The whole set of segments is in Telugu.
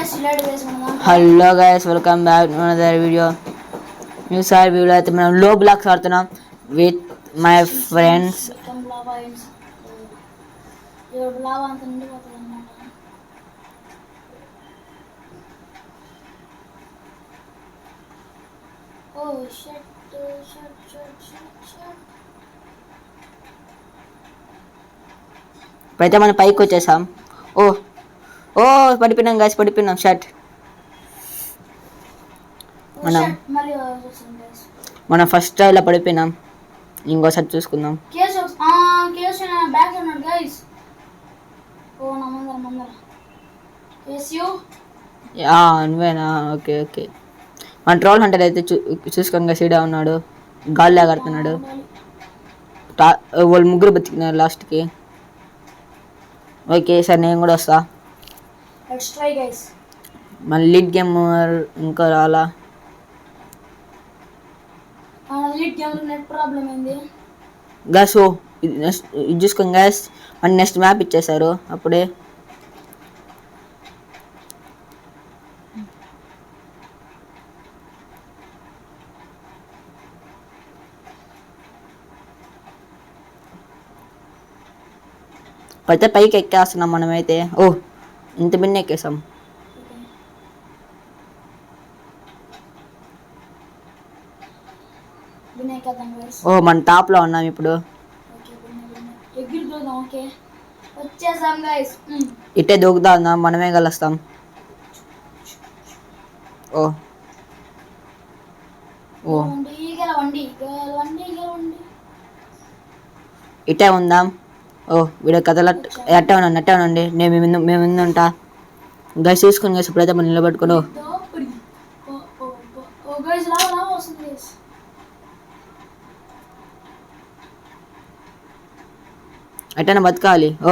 Hello guys welcome back to another video. న్యూసారి వీడియో అయితే మనం లో బ్లాక్స్ ఆడుతున్నాం విత్ మై ఫ్రెండ్స్. ఇప్పుడైతే మనం పైకి వచ్చేసాం. ఓ ఓ పడిపోయినాం గైస్, పడిపోయినాం. షర్ట్ మనం ఫస్ట్ ట్రైలో పడిపోయినాం. ఇంకోసారి చూసుకుందాం. నువ్వేనా? Okay okay. మన ట్రోల్ హంటర్ అయితే చూసుకోండి, సీడా ఉన్నాడు, గాల్లో ఆడుతున్నాడు. వాళ్ళు ముగ్గురు బతికినారు లాస్ట్కి. ఓకే సార్, నేను కూడా వస్తా. మన లీడ్ గేమర్ ఇంకా రాలా. గ్యాస్ ఇది చూసుకోండి గ్యాస్, మన నెక్స్ట్ మ్యాప్ ఇచ్చేసారు అప్పుడే. అయితే పైకి ఎక్కేస్తున్నాం మనమైతే. ఓ ఇంత బిన్న ఎక్కేసాం. ఓ మన టాప్ లో ఉన్నాం ఇప్పుడు. ఇట్టే దూకుతా ఉన్నాం, మనమే కలుస్తాం. ఓ ఓ ఇట్టే ఉందాం. ఓ వీడియో కథలు ఎట్టే ఉన్నాను, ఎట్టే ఉండండి. మేము ముందు ఉంటా. గైస్ చూసుకుని గైస్ ఇప్పుడైతే మనం నిలబెట్టుకోను. ఎట్టైనా బతకాలి. ఓ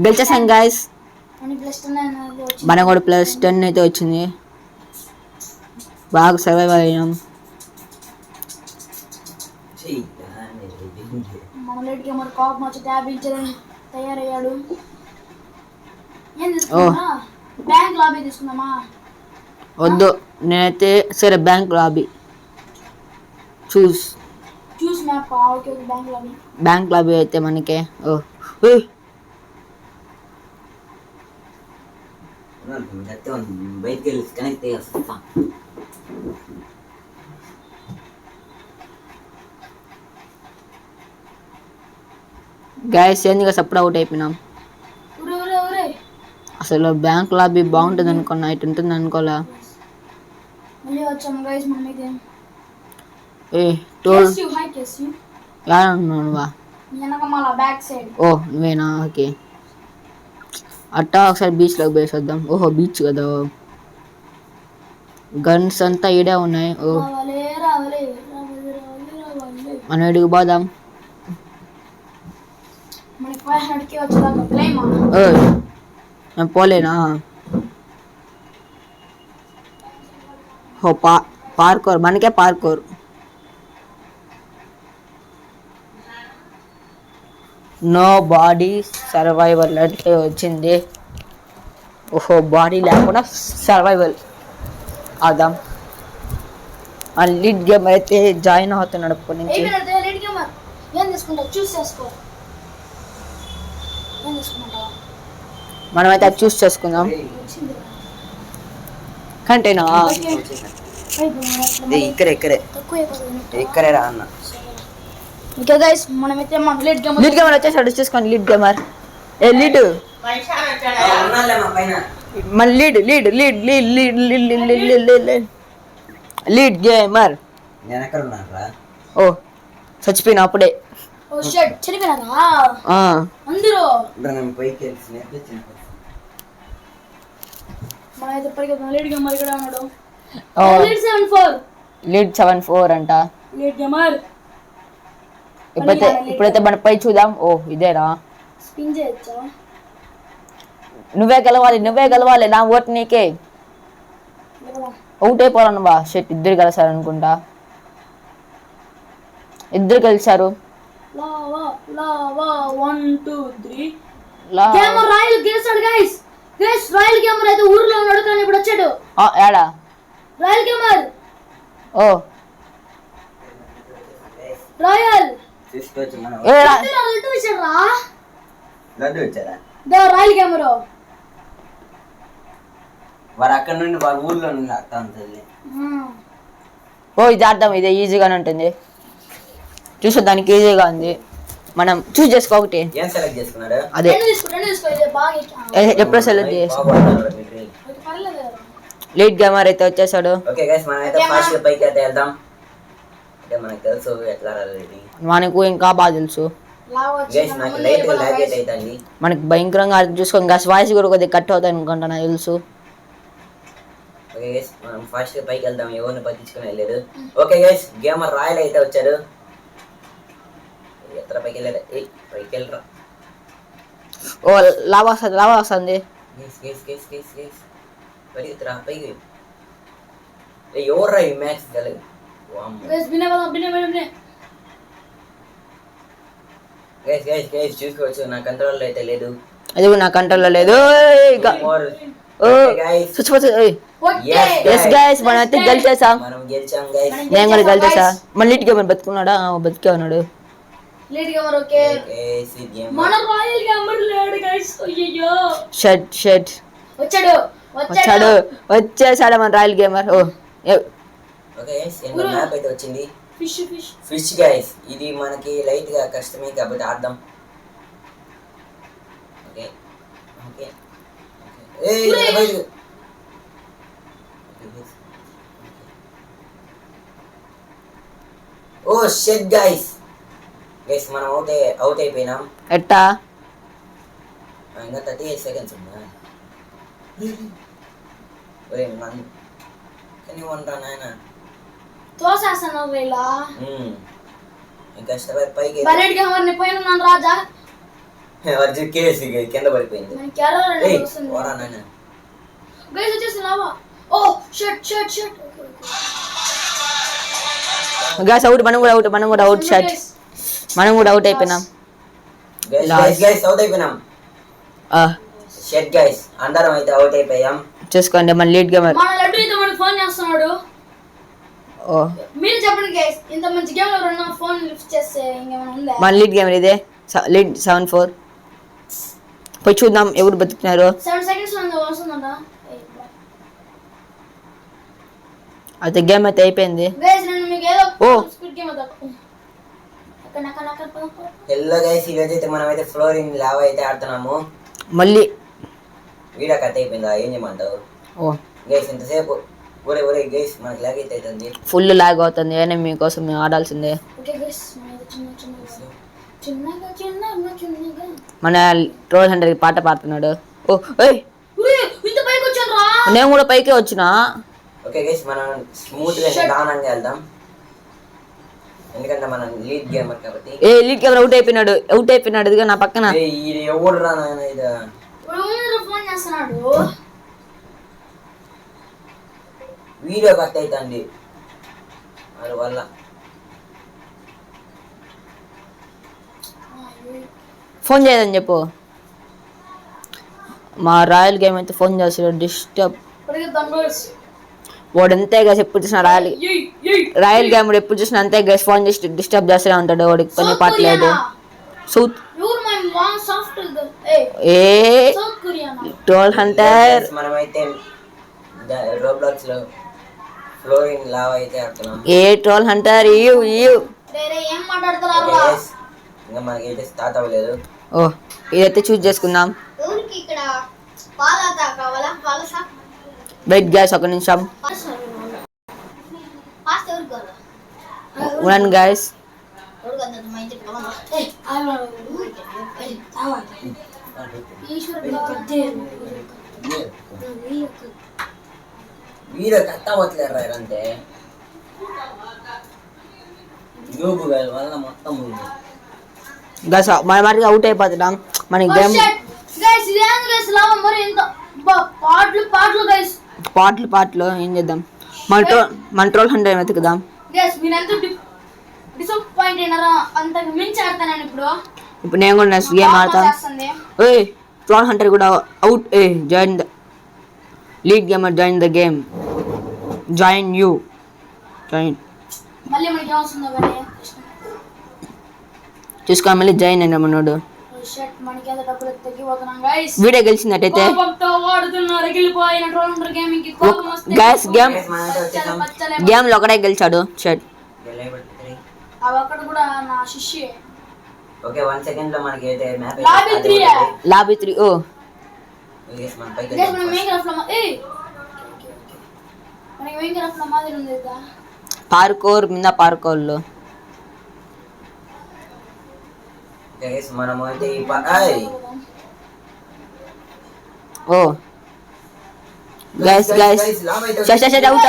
గెలిచేసాం గైస్, మనం కూడా +10 అయితే వచ్చింది. బాగా సర్వైవ్ అయ్యాం. వద్దు, నేనైతే సరే బ్యాంక్ లాబీ చూస్. బ్యాంక్ లాబీ అయితే మనకే. ఓ గైస్ ఏందిగా సప్పుడు అవుట్ అయిపోయినాం. అసలు బ్యాంక్ లాబీ బాగుంటుంది అనుకున్నా, ఇటు ఉంటుంది అనుకోలే. నువ్వా? ఓ నువ్వేనా? ఓకే. అట్టా ఒకసారి బీచ్లోకి పోయేసొద్దాం. ఓహో బీచ్ కదా. గన్స్ అంతా ఈడే ఉన్నాయి. ఓ మనం ఎడుగు పోదాం. నేను పోలేనా? ఓ పార్కోర్, మనకే పార్కోర్. నో బాడీ సర్వైవల్ అంటే వచ్చింది. ఓహో బాడీ లేకుండా సర్వైవల్ ఆదాం. ఆ లీడ్ గేమ్ అయితే జాయిన్ అవుతున్నాడు అప్పటి నుంచి. మనమైతే అది చూస్ చేసుకుందాం. కంటేనా ఇక్కడే రా అన్న. లీడ్ గేమర్ వచ్చేసాడు, చూసుకోండి. లీడ్ గేమర్ లీడ్ మన lead lead lead lead lead lead lead lead gamer. ఓ చచ్చిపోయినా అప్పుడే. లీడ్ 74 అంట. ఇప్పుడైతే మన పై చూద్దాం. ఓ ఇదేరా. నువ్వే గెలవాలి నా ఓటు నీకే. అవుట్ అయిపోవాలను బా. షెట్ ఇద్దరు కలిసారు అనుకుంటా. ఇద్దరు కలిసారు. రాయల్ గెలిచాడు గైస్. రాయల్ గేమర్ అయితే ఊర్లో ఉన్నాడు, కానీ ఇప్పుడు ఏడా రాయల్ గేమర్ ఓ రాయల్ తీసుకొచ్చి మనం లడ్డు ఇచ్చారా లడ్డు వచ్చారా రాయల్ గేమర్ వాడు అక్కడ నుండి వాళ్ళ ఊర్లో నుండి అత్త ఉంటుంది. ఓ ఇది అర్థం, ఇదే ఈజీగానే ఉంటుంది. చూసా దానికి ఈజీగా ఉంది. మనం చూస్ చేసుకో ఒకటి. ఏం సెలెక్ట్ చేసుకున్నాడు? అదే ఎప్పుడు సెలెక్ట్ చేసి లీడ్ గేమర్ అయితే వచ్చేసాడు. ఓకే గైస్ మనం అయితే ఫాస్ట్ గా పైకి అయితే వెళ్దాం. అంటే మనకు తెలుసు ఎట్లా రాలేదు. మనకు ఇంకా బాగా తెలుసు గైస్ నాకు లైట్ గా లాగ్ అవుతుంది. మనకి భయంకరంగా చూసుకో ఇంకా వాయిస్ కూడా కొద్దిగా కట్ అవుతాయి అనుకుంటా నాకు తెలుసు. ఓకే గైస్ మనం ఫాస్ట్ గా పైకి వెళ్దాం, ఎవరిని పట్టించుకుని వెళ్ళలేదు. ఓకే గైస్ గేమర్ రాయల్ అయితే వచ్చాడు. ఎത്ര పైకి వెళ్ళాడు? పైకి వెళ్ళరా. ఓ లావా వస్తుంది. పరిగెత్తరా పైకి. ఎవర్రా ఈ మ్యాక్స్ తెలియదు. గైస్ చూసుకోవచ్చు నా కంట్రోల్ అయితే లేదు. అది నా కంట్రోల్లో లేదు. మనం అయితే గెలిచేసాం. మనం గెలిచాం గైస్. నేను కూడా గెలిచేసా. మళ్ళీ లీడ్ గేమర్ బతుకున్నాడా? బతికే ఉన్నాడు. Lead gamer okay. మన రాయల్ గేమర్ లేడు గైస్. అయ్యో షట్ వచ్చేసాడు మన రాయల్ గేమర్. ఓకే గైస్ ఇంకో మ్యాప్ అయితే వచ్చింది. ఫిష్ గైస్ ఇది మనకి లైట్ గా కష్టమే కాబట్టి ఆడదాం. Okay okay oh shit guys మనం అవుట్ అయిపోయినాం. ఎట్టా ఇంకా 38 సెకండ్స్ ఉందా? కానీ వంటరా నాయన తోసేస్తాను వేలా ఇంకా కష్టపడి పైకి బలెట్ గేమర్ని పోయినా రాజా వర్జు కేసి కింద పడిపోయింది. మనకి ఎర్రర్ వస్తుంది. ఓరా నాయన గైస్ వచ్చేస్తున్నావా? ఓ షట్ గైస్ అవుట్. మనం కూడా అవుట్ షట్. మనం కూడా అవుట్ అయిపోయినాం. గైస్ అవుట్ అయిపోయినాం. షట్ గైస్ అందరం అయితే అవుట్ అయిపోయాం. చూసుకోండి మన లీడ్ గేమర్. మన లడ్డు అయితే మనకి ఫోన్ చేస్తున్నాడు. మీరు చెప్పండి గైస్ ఇంత మంచి గేమ్ లో ఉన్న ఫోన్ లిఫ్ట్ చేస్తే ఇంకేమైనా ఉందా? మన లీడ్ గేమర్ ఇదే లీడ్ 7-4. పోయి చూద్దాం ఎవరు బతుకుతున్నారు. 7 సెకండ్స్ లో వస్తుందా? అయితే గేమ్ అయితే అయిపోయింది. గైస్ నేను మీకు ఏదో స్క్విడ్ గేమ్ హలో గైస్ ఈ రోజు అయితే మనం అయితే ఫ్లోరింగ్ లావా అయితే ఆడుతున్నాము. మళ్ళీ వీడియో కట్ అయిపోయిందా? ఏం చేయమంటావు? గైస్ ఇంతసేపు ఒరే గైస్ మనకి లాగ్ అయితే అవుతుంది. ఫుల్ లాగ్ అవుతుంది. అయినా మీకోసం మేము ఆడాల్సిందే. మన ట్రోల్ హండ్రెడ్ పాట పాడుతున్నాడు. నేను కూడా పైకే వచ్చినా. ఓకే గైస్ మనం స్మూత్ గా నిదానంగా వెళ్దాం ఎందుకంటే మనం లీడ్ గేమర్ కాబట్టి. లీడ్ గేమర్ అవుట్ అయిపోయినాడు ఇదిగో నా పక్కన. ఇది ఎవడురా నాయన ఇది? ఫోన్ చేస్తున్నాడు. వీడియో కట్ అవుతుంది వాళ్ళ వల్ల. ఫోన్ చేయదని చెప్పు. మా రాయల్ గేమ్ అయితే ఫోన్ చేస్తాడు. డిస్టర్బ్ వాడు అంతే గైస్ ఎప్పుడు చూసినా రాయల్ గేమ్ ఎప్పుడు చూసినా అంతే గైస్ ఫోన్ చేసి డిస్టర్బ్ చేస్తూనే ఉంటాడు. వాడికి పని పాటలేదు. సౌత్ ట్రోల్ హంటర్ మనమైతే రోబ్లాక్స్ లో ఫ్లోరింగ్ లావా అయితే ఆడుతున్నాం. ట్రోల్ హంటర్ ఇంకా మనకైతే స్టార్ట్ అవ్వలేదు. ఇదైతే చూస్ చేసుకుందాం. వెయిట్ గైస్ ఒక నిమిషం ఉండండి గైస్. వీడియో కట్ అవ్వట్లేరు అంటే గ్రూప్ వల్ల మొత్తం గైస్ మన వాటికి అవుట్ అయిపోతున్నాం. మన గేమ్ పాటలు ఏం చేద్దాం? మన ట్రోల్ హండ్రెడ్ వెతుకుదాం. ఇప్పుడు నేను కూడా నెక్స్ట్ గేమ్ ఆడతాను. ట్రోల్ హంటర్ కూడా out. Join lead gamer join the game. Join you. Join మళ్ళీ మనకి ఏమొస్తుందో కానీ చూసుకో మళ్ళీ జాయిన్ అయినా మనోడు. షట్ మనకి ఏదో డబ్బులు తగ్గిపోతున్నాం గైస్. వీడియో గెలిచినట్టయితే కోపంతో వాడుతున్నారు రగిలిపోయిన ట్రోలర్ గేమింగ్ కి కోపం వస్తే గైస్ గేమ్ లో ఒకడే గెలిచాడు. షట్ ఆ ఒక్కడు కూడా నా శిష్యే. ఓకే 1 సెకండ్ లో మనకి అయితే మ్యాప్ లాబీ 3. ఓ గైస్ మన పైకి గైస్ మనం మైన్క్రాఫ్ట్ లో మనకి మైన్క్రాఫ్ట్ లో మాదిరి ఉంది కదా పార్కోర్ మీద పార్కోర్ లో. గైస్ మనం అయితే ఓ guys shut out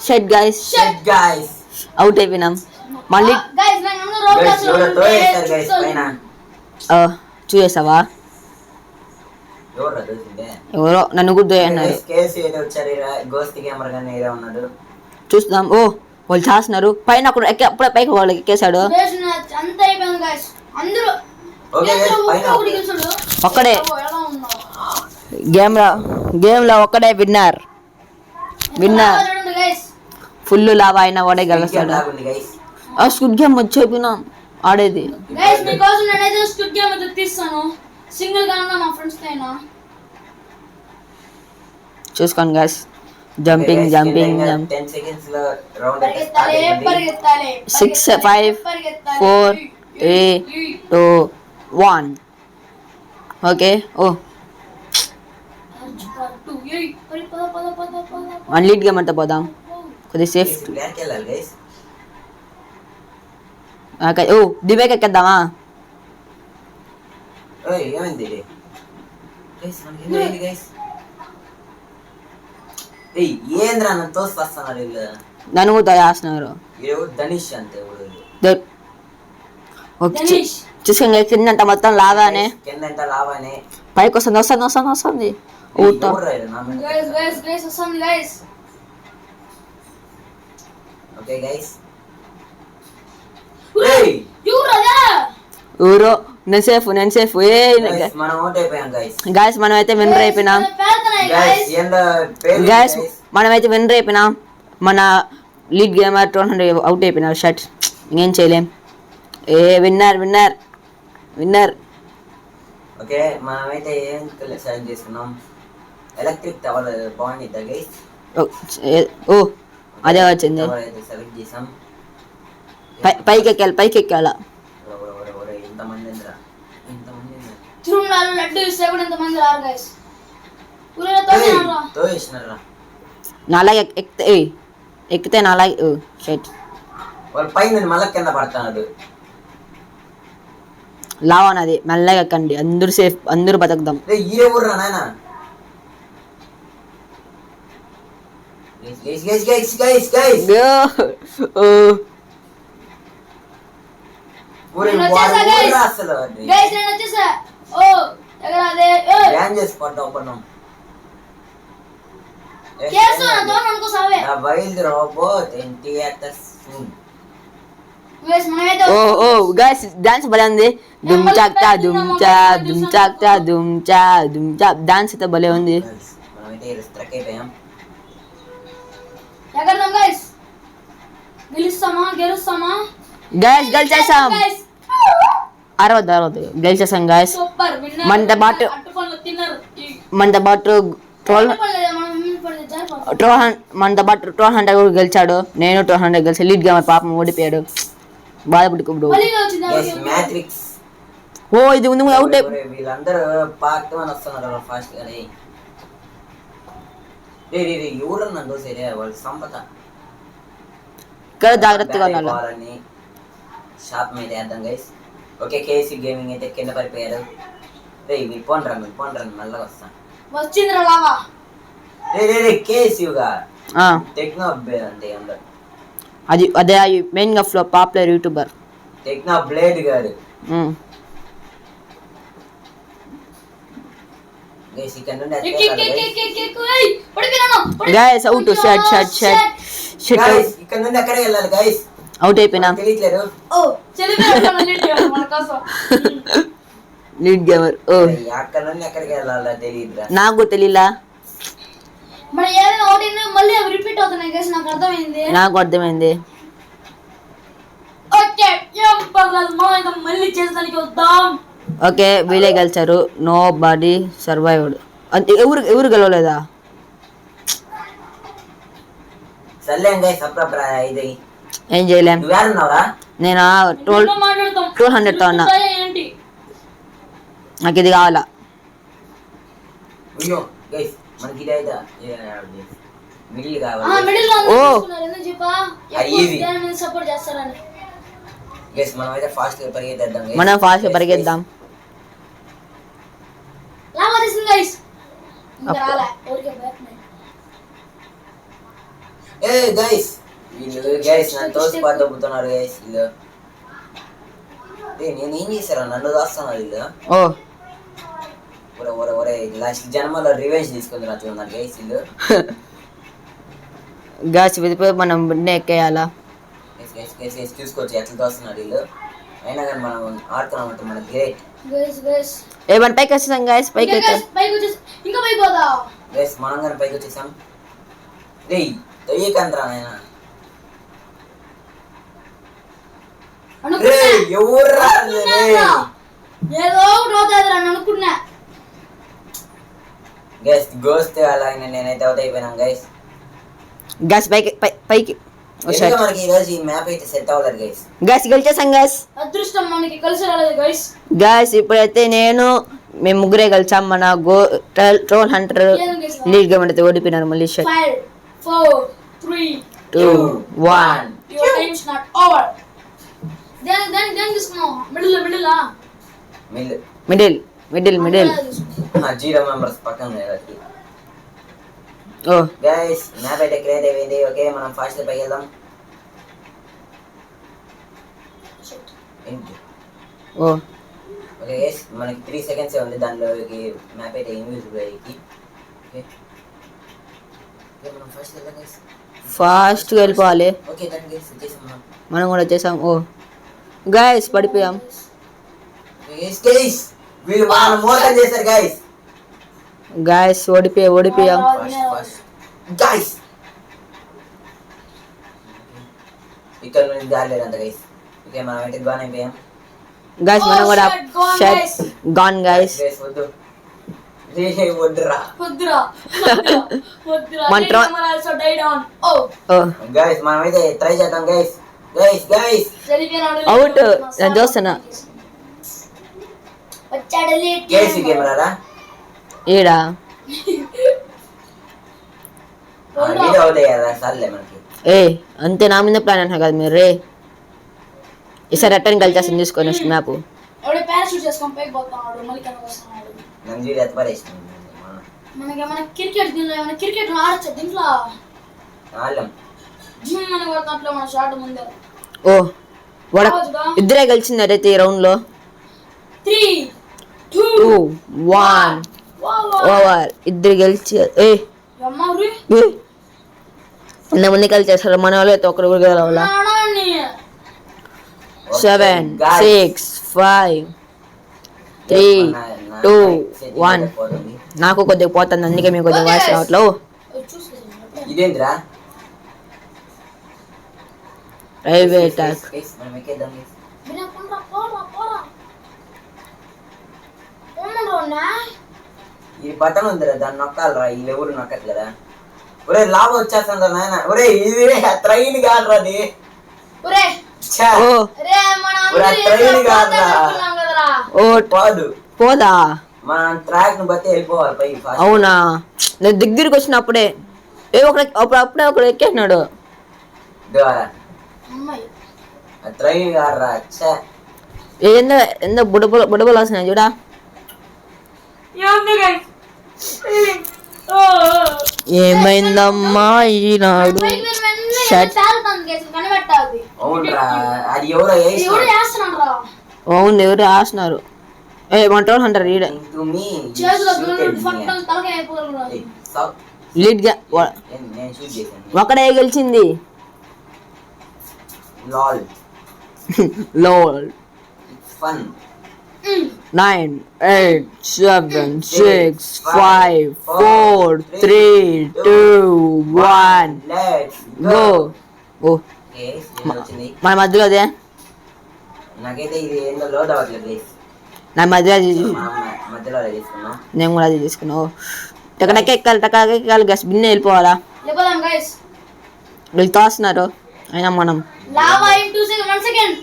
shut guys out అయిపోయినాం. మళ్ళీ గైస్ నేను రోబోట్స్ లో గైస్ పైన చూసావా ఎవరో నన్ను గుర్తు అన్నారు. చూస్తాం. ఓ వాళ్ళు చేస్తున్నారు పైన అప్పుడే పైకి వాళ్ళు ఎక్కేసాడు. ఒక్కడే గేమ్ లో ఒక్కడే విన్నర్. ఫుల్ లాభ అయినా వాడే గెలుస్తాడు. స్క్విడ్ గేమ్ వచ్చేపోయినాం ఆడేది. చూసుకోండి గైస్. జంపింగ్ 6 5 4 3 2 1. ఓకే. ఓ మన లీడ్ గేమ్ అంతా పోదాం కొద్దిగా సేఫ్. ఓ దివేక్ ఎక్కేద్దామా? నన్ను కూడా చేస్తున్నారు. చూసుకోండి కిందంట మొత్తం లావానే పైకి వస్తుంది. ఊరో నేను సేఫ్ గాయస్. మనమైతే విన్నర్ అయిపోయినాం గాయస్. మన లీడ్ గేమర్ 200 అవుట్ అయిపోయినారు. షట్ ఇంకేం చేయలేం. విన్నర్. ఓకే మనమైతే ఏం సెలెక్ట్ చేసుకున్నాం. ఎలక్ట్రిక్ టవర్ బాగుంది గైస్. ఓ అదే వచ్చింది. సెలెక్ట్ చేసాం. పైకి ఎక్కాల. నాలాగే ఎక్కితే నాలాగే షట్ పైన మళ్ళీ కింద పడతాడు. లావనది మెల్లగా ఎక్కండి. అందరూ సేఫ్, అందరూ బతుకుదాం. డాన్స్ భలే ఉంది. దుమ్ చాక్టా డాన్స్ అయితే భలే ఉంది. గైస్ గెలిచేసాం. అరవద్దు గెలిచేసాం గైస్. మనతో పాటు 200 కూడా గెలిచాడు. నేను 200 గెలిచి లీడ్ గేమర్ పాపం ఓడిపోయాడు. బాధపడుకోడు. ఓ ఇది ముందు అవుట్ వీళ్ళందరూ పార్ట్ 1 వస్తున్నారు ఫాస్ట్ గానే. ఎవరన్నా దోసేరే వాళ్ళు సంపద ఇక్కడ జాగ్రత్తగా ఉండాలి. షాప్ మీద వేద్దాం గైస్. ఓకే కేసీ గేమింగ్ అయితే కింద పడిపోయారు. మీరు పోండ్రా మళ్ళీ వస్తాను. వచ్చిందిరా లావా. కేసీగా టెక్నో అంటే అందరు అదే మెయిన్ గా పాపులర్ యూట్యూబర్ టెక్నో బ్లేడ్ గారు. గైస్ అవుట్ షట్ ఇక్కడ నుండి ఎక్కడ వెళ్ళాలి గైస్? అవుట్ అయిపోయినా. తెలియట్లేదు. Lead gamer. ఓ అక్కడ నుండి ఎక్కడికి వెళ్ళాలా తెలియదురా. నాకు తెలియలా. మరి ఏదైనా ఒకటి మళ్ళీ అవి రిపీట్ అవుతున్నాయి గైస్, నాకు అర్థమైంది. నాకు అర్థమైంది. ఓకే ఏం పర్లేదు, మనం మళ్ళీ చేసేదానికి వద్దాం. ఓకే వీళ్ళే గెలిచారు. Nobody survived. అంటే ఎవరు గెలవలేదా? సర్లేం గైస్ అప్పుడప్పుడు ఇది ఏం చేయలేం. నువ్వేరున్నావురా? నేను 1200 తో ఉన్నా. ఏంటి నాకు ఇది కావాలా. అయ్యో గైస్ మనకి ఇది అయితే మిడిల్ ఆ కావాలి. మిడిల్ లో ఓ. తీసుకున్నారు ఎందుకు చెప్పా, easy. ఎక్కువ మీద సపోర్ట్ చేస్తారని. గైస్ మనం అయితే ఫాస్ట్ గా పరిగెత్తేద్దాం guys. మనం ఫాస్ట్ పరిగెద్దాం. లావా తీసింది గైస్, ఇంకా రాలే ఊరికే బ్యాట్‌మ్యాన్. ఏ గైస్ వీళ్ళు గైస్ నన్ను తోసిపాటు దొబ్బుతున్నారు గైస్ వీళ్ళు. నేను ఏం చేశారా, నన్ను దాస్తున్నారు వీళ్ళు. ఓ ఒరే ఒరే ఒరే లాస్ట్ జన్మలో రివెంజ్ తీసుకుంది నా చూడండి గైస్ వీళ్ళు. గాస్ వెళ్ళిపోయి మనం బండి ఎక్కేయాలా. చూసుకోవచ్చు ఎట్లా తోస్తున్నారు వీళ్ళు. అయినా కానీ మనం ఆడుతున్నామంటే మన గ్రేట్. గైస్ ఏమన్నా పైకి వచ్చేసాం గాయస్. పైకి వచ్చాం. పైకి వచ్చేసి ఇంకా పైకి పోదా. గైస్ మనం కానీ పైకి వచ్చేసాం. రే తొయ్యకండ్రా నాయన. రే ఎవర్రా రే. ఏదో ఒకటి అవుతుంది అని అనుకున్నా గైస్ గోస్తే అలాగే నేనైతే అవుట్ అయిపోయినాం గైస్. గాస్ పైకి పైకి ఎందుకంటే మనకి ఈ రోజు ఈ మ్యాప్ అయితే సెట్ అవ్వలేదు గైస్. Gas గెలిచేసాం gas. అదృష్టం మనకి కలిసి రాలేదు గైస్. గాస్ ఇప్పుడైతే మేము ముగ్గురే కలిసాం. మన 1200 లీడ్ గేమ్ అయితే ఓడిపోయినారు మళ్ళీ. 5 4 3 2 1 your time is not over. then తీసుకున్నాం మిడిల్. జీరో మెంబర్స్ పక్కన ఉన్నాయి. ఓ గైస్ మ్యాప్ అయితే క్రియేట్ అయిపోయింది. ఓకే మనం ఫాస్ట్ గా పైకి వెళ్దాం. ఓ ఓకే గైస్ మనకి 3 సెకండ్స్ ఉంది దానిలోకి మ్యాప్ అయితే ఇన్విజిబుల్ అయ్యి. ఓకే మనం ఫాస్ట్ వెళ్దాం గైస్. ఫాస్ట్ గా వెళ్ళిపోవాలి. ఓకే డన్ గైస్ వచ్చేసాం మనం కూడా వచ్చేసాం. ఓ గాయస్ పడిపోయాం. గైస్ వీళ్ళు మనం మోసం చేశారు గైస్. గాయస్ ఓడిపోయాం. ఫాస్ట్ గైస్ ఇక్కడ నుండి దారిలేదంట గైస్. ఓకే మనం అయితే గాన్ అయిపోయాం. గాయస్ మనం కూడా షట్ గాన్ గాయస్. గైస్ వద్దు రే వద్దురా. ఓ గైస్ మనం అయితే ట్రై చేద్దాం గైస్. Guys out. నేను చూస్తున్నా. కేసీ కెమెరారా ఈడా వీడియో అవుట్ అయ్యారా సార్లే మనకి. అంతే నా మీద ప్లాన్ అంటున్నా కదా మీరు. రే ఈసారి రిటర్న్ కలిసేస్తుంది చూసుకో నెక్స్ట్ మ్యాప్. నంజీడి ఎత్తుపరేసింది క్రికెట్ ఆడచ్చు దీంట్లో. ఆలం ఓ వాడ ఇద్దరే గెలిచిందరైతే ఈ రౌండ్ లో. 3 2 1 ఓవర్. ఇద్దరు గెలిచి ఎంతమంది కలిసేస్తారు మన వాళ్ళు అయితే ఒకరు గెలవాలా. 7 6 5 3 2 1. నాకు కొద్దిగా పోతుంది అందుకే మీకు కొద్దిగా వాయిస్ రావట్లే. ఇదేంద్రా రైల్వే ట్రాక్. మనం ఎక్కేద్దాం ఈ బటన్ ఉందిరా దాన్ని నొక్కాలరా. వీళ్ళు ఎవరు నొక్కట్లేదా. ఒరే లాభం వచ్చేస్తుందా నాయన. ఒరే ఇది ట్రైన్ కాదురా అది. ట్రైన్ కాదురా. పోదు పోదా మనం ట్రాక్ ను బట్టి వెళ్ళిపోవాలి పై. అవునా నేను దగ్గరికి వచ్చినప్పుడే అప్పుడే ఒకడు ఎక్కేసినాడు. ట్రైన్ కాదురా. ఎంత బుడబులు వస్తున్నాయి చూడా. ఏమైందమ్మా ఈనాడు. అవును ఎవరు వేస్తున్నారు. 1200 ఈడ లీడ్ గా ఒకడే గెలిచింది. Lol lol fun 9, 8, 7, 6, 5, 4, 3, 2, 1. Let's go. ఓ గైస్ నేను వచ్చింది. మన మధ్యలో అదే నాకైతే ఇది ఏందో లోడ్ అవ్వట్లేదు గైస్. నా మధ్యలో మధ్యలో తీసుకున్నాం. నేను కూడా అది తీసుకున్నావు. టక ఎక్కాలి గస్ బిన్నే వెళ్ళిపోవాలా. లేకపోదాం గైస్. వీళ్ళు తోస్తున్నారు అయినా మనం లావా ఇన్ 2 సెకండ్ 1 సెకండ్.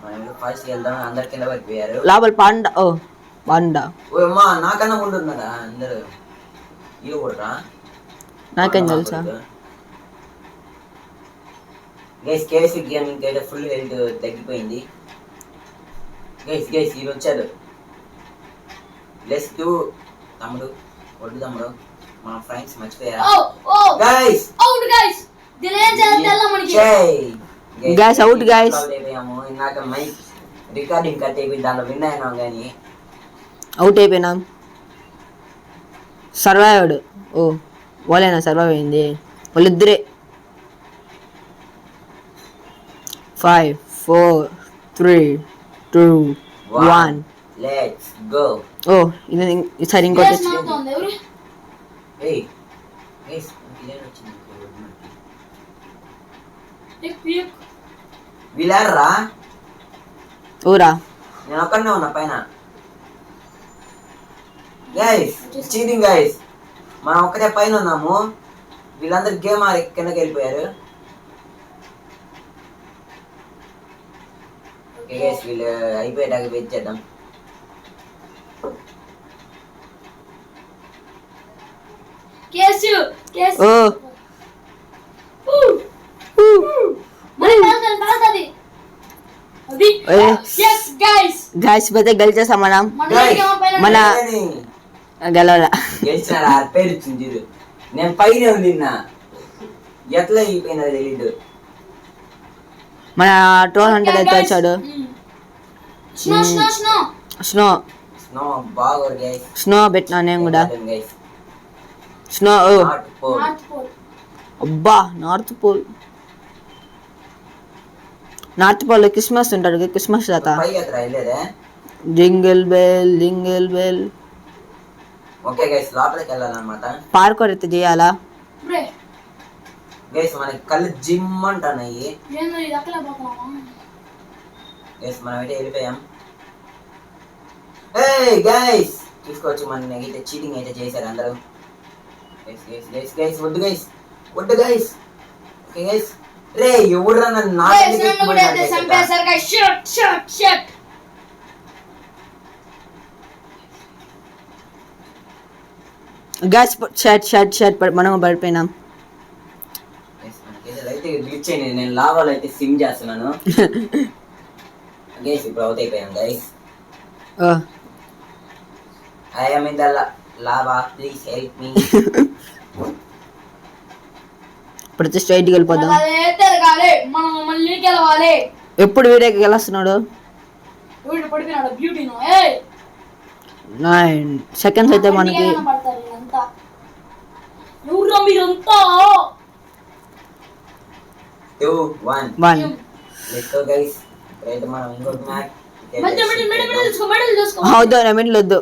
మనం ఫస్ట్ వెళ్దాం. అందరు కింద పడిపోయారు. లోపల పాండా. ఓ పాండా. ఓ అమ్మా నాకన్నా ముందు ఉన్నదా అందరు ఇల్లు కొడరా. నాకేం తెలుసా. గైస్ కేఎస్సి గేమింగ్ అయితే ఫుల్ హెల్త్ తగ్గిపోయింది. గైస్ వీళ్ళు వచ్చారు. లెట్స్ డూ తమ్ముడు వడ్డు తమ్ముడు మన ఫ్రెండ్స్ మర్చిపోయారా. Guys out guys. దిలేం చేద్దాం మనకి. Guys out guys. అయిపోయాము. ఇందాక మైక్ రికార్డింగ్ కట్ అయిపోయింది. దాంట్లో విన్ అయినాం కానీ అవుట్ అయిపోయినాం. సర్వైవ్డ్. ఓ వాళ్ళైనా సర్వైవ్ అయింది. వాళ్ళిద్దరే. 5, 4, 3, 2, 1. Let's go. ఓ ఇది ఈసారి ఇంకోటి గైస్ నవ్వుతోంది ఎవరు. ఏయ్ గైస్ ఇదేనా వచ్చింది. పిక్ వీళ్ళారా. ఊరా. నేను ఒక్కడనే ఉన్నా పైన. Guys cheating guys. మనం ఒక్కటే పైన ఉన్నాము. వీళ్ళందరూ గేమ్ ఆడి కిందకి వెళ్ళిపోయారు. ఓకే గైస్ వీళ్ళు అయిపోయేటాక వెయిట్ చేద్దాం. కేసు ఓ మరి బాగుంది అది. yes guys గైస్ అయితే గెలిచేసాం మనం. మన గెలవాల. గెలిచినాడు. ఆ పేరు ఇచ్చింది చూడు. నేను పైన ఉంది ఎట్లా అయిపోయినా తెలీదు. మన 1200 అయితే వచ్చాడు. Snow snow snow snow snow బాగా గైస్. స్నో పెట్టినా నేను కూడా. Guys snow. North pole. అబ్బా north pole. North pole Christmas ఉంటాడు. క్రిస్మస్ తాత. పై ఎక్కడ వెళ్ళేదే. Jingle bell jingle bell. Okay guys లోపలికి వెళ్ళాలన్నమాట. పార్కోర్ అయితే చేయాలా. గైస్ మనకి కళ్ళు జిమ్ అంటున్నాయి. ఏందో ఇది అక్కల పోతామా. గైస్ మనం అయితే వెళ్ళిపోయాం. ఏయ్ గైస్ తీసుకోవచ్చు. మన అయితే చీటింగ్ అయితే చేశారు అందరూ. గైస్ వద్దు గైస్ వద్దు గైస్. ఓకే గైస్ రే ఎవడురా నన్ను సంపేశారు గైస్. Shut shut shut. గ్యాస్ షర్ట్ మనం పడిపోయినాం. అయితే గ్లిచ్ అయింది. నేను లావాలో అయితే సిమ్ చేస్తున్నాను. గైస్ ఇప్పుడు అవుట్ అయిపోయాం guys. I am in the lava please help me. ప్రతి స్ట్రైట్కి వెళ్ళిపోదాం. మనం మళ్ళీ గెలవాలి. ఎప్పుడు వీడియోకి గెలుస్తున్నాడు. వీడు పడిపోయినాడు. బ్యూటీ 9 సెకండ్స్ అయితే మనకి. ఎవరు మీరంతా. 2 1 లెట్స్ గో గైస్. రైట్ మనం ఇంకొక మ్యాచ్. మిడిల్ తీసుకో. వద్దు నా మిడిల్ వద్దు.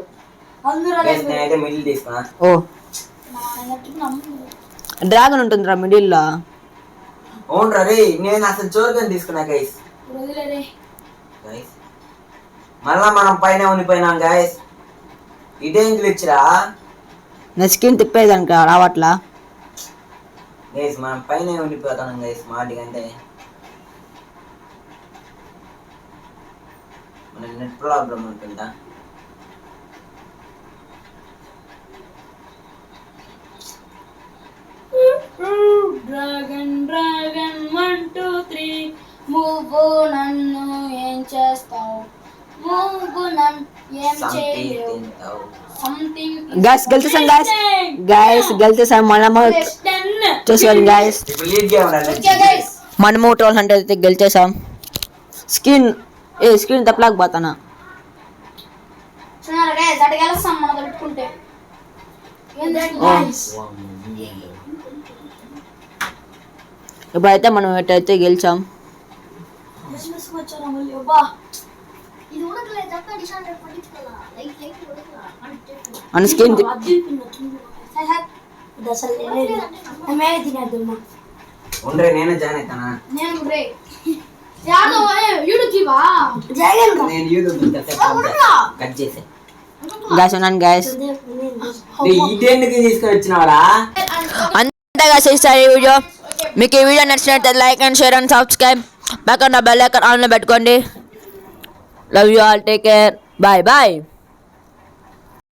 గైస్ నేనైతే మిడిల్ తీసుకున్నా. ఓ డ్రాగన్ ఉంటుందిరా మిడిల్ లో. అవునరా రే నేను అసలు చోరుకొని తీసుకున్నా గైస్. గైస్ మళ్ళా మనం పైన ఉండిపోయినాం గైస్. ఇదేం గ్లిచ్ రా. నా స్కిన్ తిప్పేదానికి రావట్లా. గైస్ మనం పైన ఉండిపోతాం గైస్. స్మార్ట్ అంటే మన నెట్ ప్రాబ్లం ఉంటుందా. డ్రాగన్ 1 2 3 మూవ్ నన్ను ఏం చేస్తావు. మూవ్ నన్ను ఏం చేయలేవు. సంథింగ్ గైస్ గెలిచేసాం గైస్ గెలిచేసాం మనము. చూసుకోండి గైస్ మనము 1200 అయితే గెలిచేసాం. Skin screen తప్పలేకపోతానా. చూడాలి గైస్ అటు గెలుస్తాం మనం పెట్టుకుంటే. ఏంది గైస్ ఇప్పుడైతే మనం ఎట్టయితే గెలిచాం. వచ్చారా మళ్ళీ అబ్బా ఇది ఉడకలే చెప్తా డిషాన్ పట్టించుకోవాలా లైట్ ఉడకలా మన స్కిన్ ఉండ్రే నేనే జాయిన్ అవుతానా నేను రే యాదో యూట్యూబ్ జీవా నేను యూట్యూబ్ కట్ చేసే గాయస్ ఉన్నాను గాయస్. ఇదేందుకు తీసుకొని వచ్చినావరా? అంతే గాయస్ ఈ వీడియో. మీకు ఈ వీడియో నచ్చినట్లయితే like and share and subscribe. పక్కన బెల్ ఐకాన్ ఆన్లో పెట్టుకోండి. Love you all, take care, bye bye.